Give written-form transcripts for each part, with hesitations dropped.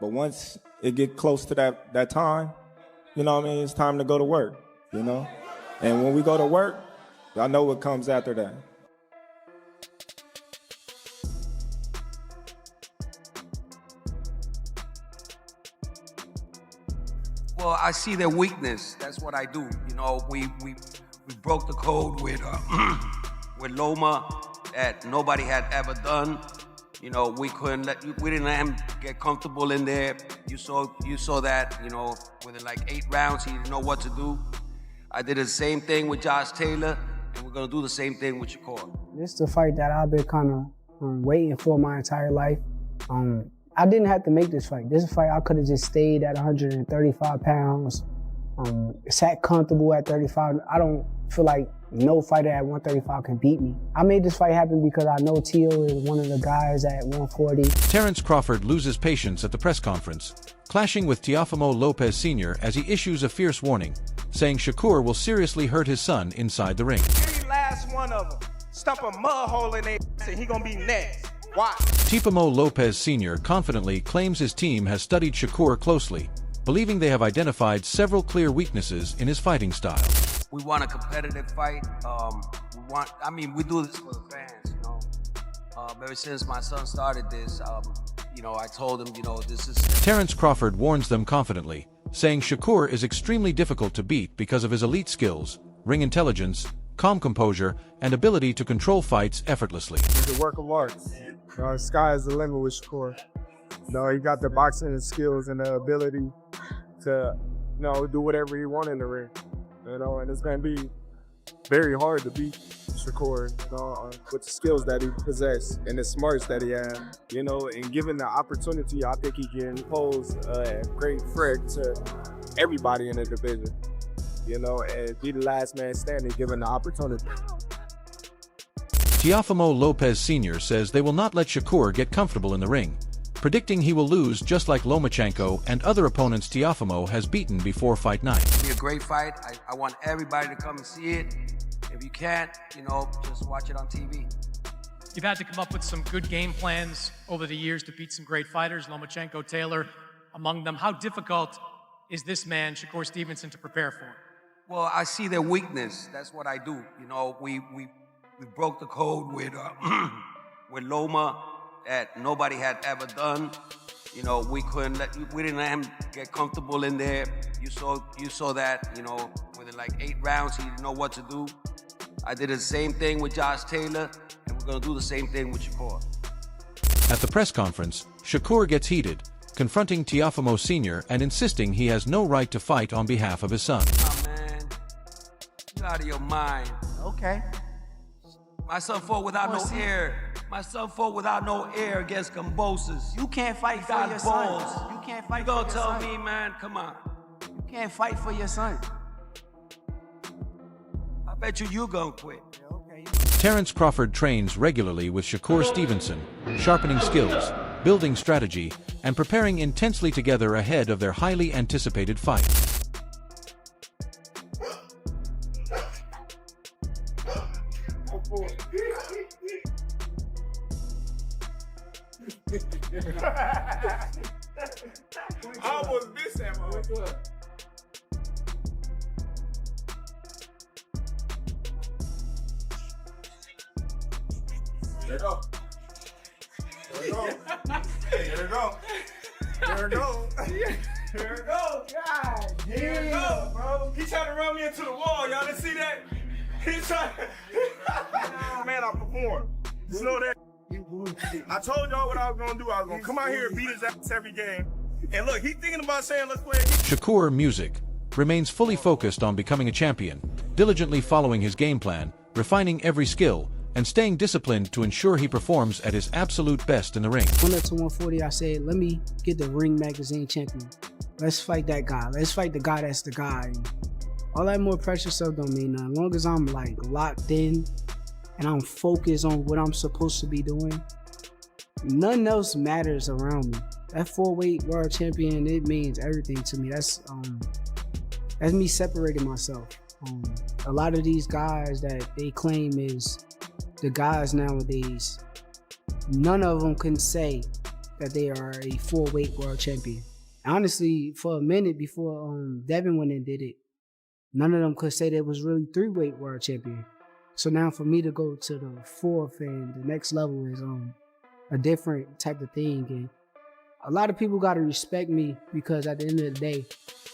But once it get close to that time, you know what I mean, it's time to go to work, you know? And when we go to work, y'all know what comes after that. Well, I see their weakness. That's what I do. You know, we broke the code with Loma that nobody had ever done. You know, we didn't let him get comfortable in there. You saw that. You know, within like 8 rounds, he didn't know what to do. I did the same thing with Josh Taylor, and we're gonna do the same thing with Shakur. This is the fight that I've been kind of waiting for my entire life. I didn't have to make this fight. This fight, I could have just stayed at 135 pounds, sat comfortable at 35. I don't feel like no fighter at 135 can beat me. I made this fight happen because I know Teo is one of the guys at 140. Terence Crawford loses patience at the press conference, clashing with Teofimo Lopez Sr. as he issues a fierce warning, saying Shakur will seriously hurt his son inside the ring. Every last one of them, stump a mud hole in their ass and he gonna be next. Watch. Teofimo Lopez Sr. confidently claims his team has studied Shakur closely, believing they have identified several clear weaknesses in his fighting style. We want a competitive fight. We do this for the fans, you know. Ever since my son started this, you know, I told him, you know, this is... Terence Crawford warns them confidently, saying Shakur is extremely difficult to beat because of his elite skills, ring intelligence, calm composure, and ability to control fights effortlessly. He's a work of art. Sky is the limit with Shakur. He got the boxing skills and the ability to, do whatever he wants in the ring. And it's going to be very hard to beat Shakur, with the skills that he possesses and the smarts that he has, and given the opportunity, I think he can pose a great threat to everybody in the division, and be the last man standing given the opportunity. Teofimo Lopez Sr. says they will not let Shakur get comfortable in the ring, predicting he will lose just like Lomachenko and other opponents Teofimo has beaten before fight night. It'll be a great fight. I want everybody to come and see it. If you can't, just watch it on TV. You've had to come up with some good game plans over the years to beat some great fighters, Lomachenko, Taylor, among them. How difficult is this man, Shakur Stevenson, to prepare for? Well, I see their weakness. That's what I do. We broke the code with Loma that nobody had ever done. We didn't let him get comfortable in there. You saw that. Within like 8 rounds, he didn't know what to do. I did the same thing with Josh Taylor, and we're gonna do the same thing with Shakur. At the press conference, Shakur gets heated, confronting Teofimo Sr. and insisting he has no right to fight on behalf of his son. Oh, man, you out of your mind. Okay. My son fought without no air. My son fought without no air against Cambosis. You can't fight for your son. You can't fight for your son. You gonna tell me, man? Come on. You can't fight for your son. I bet you gonna quit. Okay. Terence Crawford trains regularly with Shakur Stevenson, sharpening skills, building strategy, and preparing intensely together ahead of their highly anticipated fight. I almost missed that one. There it go. There it go. There it go. There it go. There it go. God damn. There it go, bro. He trying to run me into the wall. Y'all didn't see that? He trying. Man, I performed. You know that? I told y'all what I was gonna do. I was gonna come out here and beat his ass every game. And look, he's thinking about saying, let's play again. Shakur Music remains fully focused on becoming a champion, diligently following his game plan, refining every skill, and staying disciplined to ensure he performs at his absolute best in the ring. Went up to 140, I said, let me get the Ring Magazine champion. Let's fight that guy. Let's fight the guy that's the guy. All that more pressure stuff don't mean nothing. As long as I'm like locked in and I'm focused on what I'm supposed to be doing, nothing else matters around me. That 4-weight world champion, it means everything to me. That's me separating myself. A lot of these guys that they claim is the guys nowadays, none of them can say that they are a 4-weight world champion. Honestly, for a minute before Devin went and did it, none of them could say they was really 3-weight world champion. So now for me to go to the 4th and the next level is a different type of thing. And a lot of people got to respect me, because at the end of the day,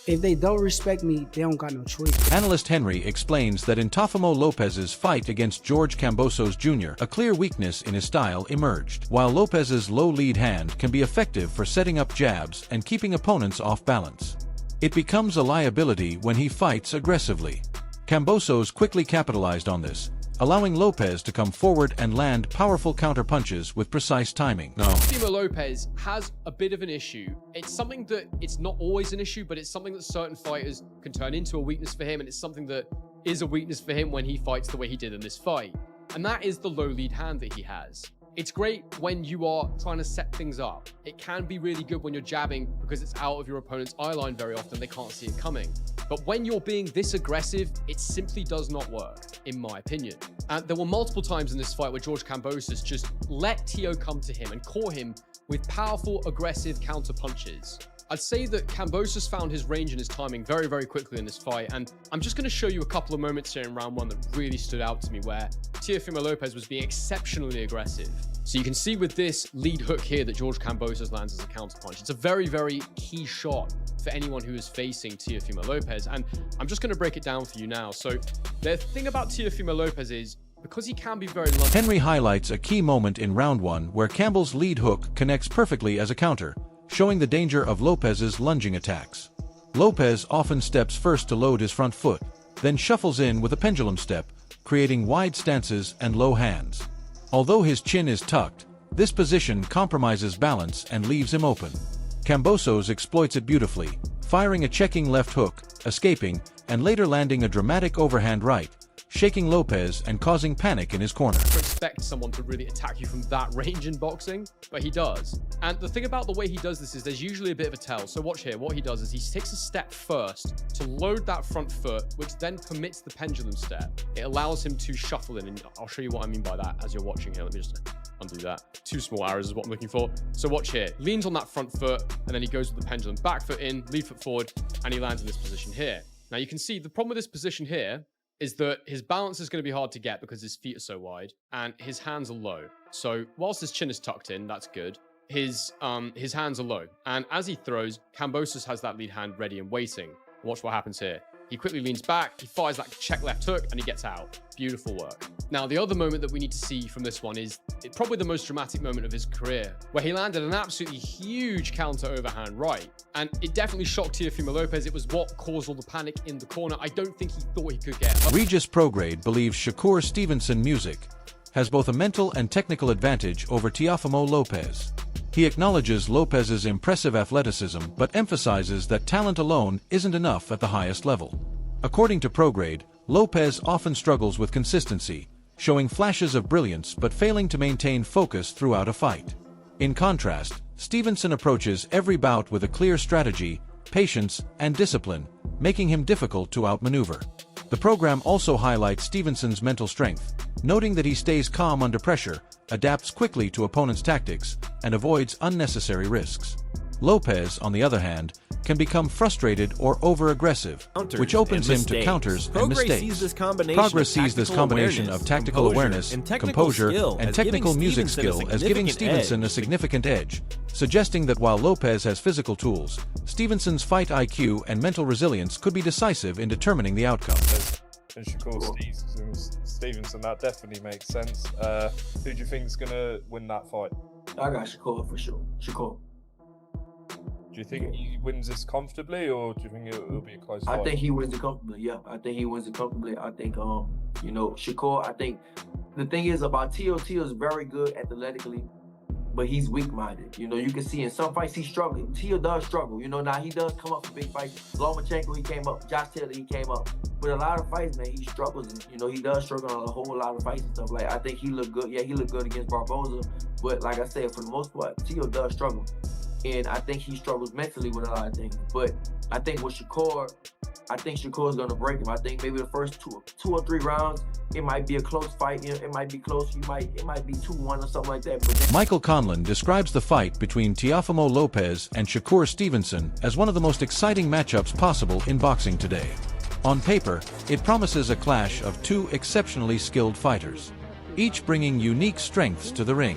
if they don't respect me, they don't got no choice. Analyst Henry explains that in Teofimo Lopez's fight against George Kambosos Jr., a clear weakness in his style emerged. While Lopez's low lead hand can be effective for setting up jabs and keeping opponents off balance, it becomes a liability when he fights aggressively. Kambosos quickly capitalized on this, allowing Lopez to come forward and land powerful counter-punches with precise timing. Teofimo Lopez has a bit of an issue. It's something that it's not always an issue, but it's something that certain fighters can turn into a weakness for him, and it's something that is a weakness for him when he fights the way he did in this fight. And that is the low lead hand that he has. It's great when you are trying to set things up. It can be really good when you're jabbing because it's out of your opponent's eye line very often. They can't see it coming. But when you're being this aggressive, it simply does not work, in my opinion. And there were multiple times in this fight where George Kambosos just let Teo come to him and core him with powerful, aggressive counter punches. I'd say that Kambosos found his range and his timing very, very quickly in this fight, and I'm just going to show you a couple of moments here in round 1 that really stood out to me where Teofimo Lopez was being exceptionally aggressive. So you can see with this lead hook here that George Kambosos lands as a counterpunch. It's a very, very key shot for anyone who is facing Teofimo Lopez, and I'm just going to break it down for you now. So the thing about Teofimo Lopez is, because he can be very lucky. Henry highlights a key moment in round 1 where Campbell's lead hook connects perfectly as a counter, showing the danger of Lopez's lunging attacks. Lopez often steps first to load his front foot, then shuffles in with a pendulum step, creating wide stances and low hands. Although his chin is tucked, this position compromises balance and leaves him open. Kambosos exploits it beautifully, firing a checking left hook, escaping, and later landing a dramatic overhand right, shaking Lopez and causing panic in his corner. Expect someone to really attack you from that range in boxing, but he does. And the thing about the way he does this is there's usually a bit of a tell. So watch here, what he does is he takes a step first to load that front foot, which then permits the pendulum step. It allows him to shuffle in, and I'll show you what I mean by that as you're watching here. Let me just undo that. 2 small arrows is what I'm looking for. So watch here, leans on that front foot, and then he goes with the pendulum, back foot in, lead foot forward, and he lands in this position here. Now you can see the problem with this position here is that his balance is going to be hard to get because his feet are so wide and his hands are low. So whilst his chin is tucked in, that's good. His hands are low. And as he throws, Kambosos has that lead hand ready and waiting. Watch what happens here. He quickly leans back, he fires that check left hook, and he gets out. Beautiful work. Now, the other moment that we need to see from this one is probably the most dramatic moment of his career, where he landed an absolutely huge counter overhand right. And it definitely shocked Teofimo Lopez. It was what caused all the panic in the corner. I don't think he thought he could get up. Regis Prograde believes Shakur Stevenson music has both a mental and technical advantage over Teofimo Lopez. He acknowledges Lopez's impressive athleticism but emphasizes that talent alone isn't enough at the highest level. According to Prograde, Lopez often struggles with consistency, showing flashes of brilliance but failing to maintain focus throughout a fight. In contrast, Stevenson approaches every bout with a clear strategy, patience, and discipline, making him difficult to outmaneuver. The program also highlights Stevenson's mental strength, noting that he stays calm under pressure, adapts quickly to opponents' tactics, and avoids unnecessary risks. Lopez, on the other hand, can become frustrated or over-aggressive, which opens him to counters and mistakes. Progress sees this combination of tactical awareness, composure, and technical music skill as giving Stevenson a significant edge, suggesting that while Lopez has physical tools, Stevenson's fight IQ and mental resilience could be decisive in determining the outcome. And Shakur Stevenson, that definitely makes sense. Who do you think is going to win that fight? I got Shakur for sure. Shakur. Do you think he wins this comfortably, or do you think it'll be a close fight? I think he wins it comfortably, yeah. I think he wins it comfortably. I think, Shakur, I think the thing is about Teo is very good athletically, but he's weak-minded. You can see in some fights he's struggling. Teo does struggle. Now he does come up for big fights. Lomachenko, he came up. Josh Taylor, he came up. But a lot of fights, man, he struggles. And, he does struggle on a whole lot of fights and stuff. Like, I think he looked good. Yeah, he looked good against Barboza. But like I said, for the most part, Teo does struggle. and I think he struggles mentally with a lot of things. But I think with Shakur, I think Shakur's gonna break him. I think maybe the first two or three rounds, it might be a close fight. It might be close. It might be 2-1 or something like that. But then Michael Conlon describes the fight between Teofimo Lopez and Shakur Stevenson as one of the most exciting matchups possible in boxing today. On paper, it promises a clash of two exceptionally skilled fighters, each bringing unique strengths to the ring.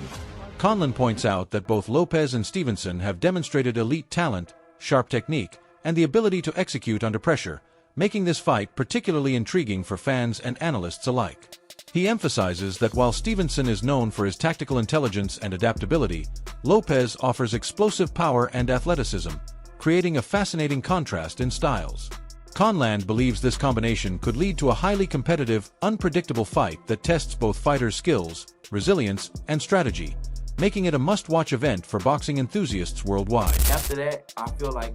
Conlon points out that both Lopez and Stevenson have demonstrated elite talent, sharp technique, and the ability to execute under pressure, making this fight particularly intriguing for fans and analysts alike. He emphasizes that while Stevenson is known for his tactical intelligence and adaptability, Lopez offers explosive power and athleticism, creating a fascinating contrast in styles. Conlon believes this combination could lead to a highly competitive, unpredictable fight that tests both fighters' skills, resilience, and strategy, making it a must-watch event for boxing enthusiasts worldwide. after that, I feel like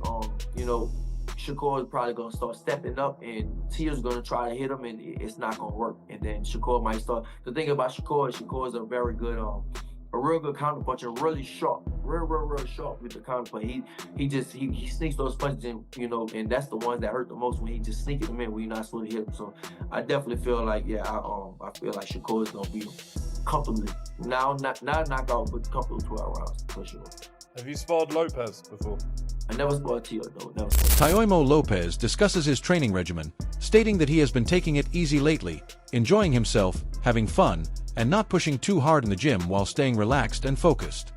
Shakur is probably gonna start stepping up, and Teo's gonna try to hit him, and it's not gonna work. And then Shakur might start. The thing about Shakur is a very good, a real good counterpuncher, really sharp, real sharp with the counterpunch. He sneaks those punches in, and that's the ones that hurt the most when he just sneaking them in when you're not supposed to hit them. So I definitely feel like, I feel like Shakur is gonna beat him comfortably. Not knockout, but comfortable 12 rounds for sure. Have you sparred Lopez before? I never sparred Teo though. Teofimo Lopez discusses his training regimen, stating that he has been taking it easy lately, enjoying himself, having fun, and not pushing too hard in the gym while staying relaxed and focused.